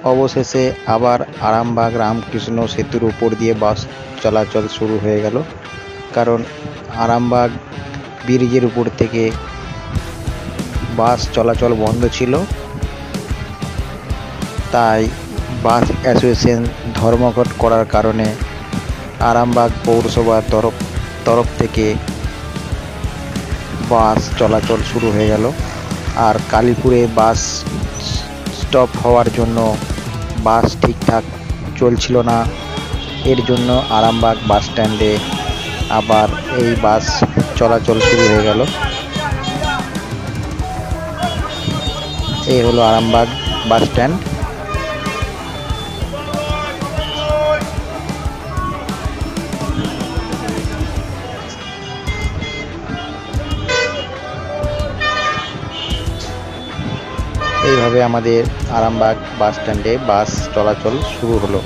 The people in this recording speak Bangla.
অবশেষে আবার আরামবাগ রামকৃষ্ণ সেতুর উপর দিয়ে বাস চলাচল শুরু হয়ে গেল। কারণ আরামবাগ ব্রিজের উপর থেকে বাস চলাচল বন্ধ ছিল, তাই বাস অ্যাসোসিয়েশন ধর্মঘট করার কারণে আরামবাগ পৌরসভার তরফ থেকে বাস চলাচল শুরু হয়ে গেল। আর কালীপুরে বাস স্টপ হওয়ার জন্য বাস ঠিকঠাক চলছিল না, এর জন্য আরামবাগ বাস স্ট্যান্ডে আবার এই বাস চলাচল শুরু হয়ে গেল। এই হলো আরামবাগ বাস স্ট্যান্ড। এইভাবে আমাদের আরামবাগ বাস স্ট্যান্ডে বাস চলাচল শুরু হলো।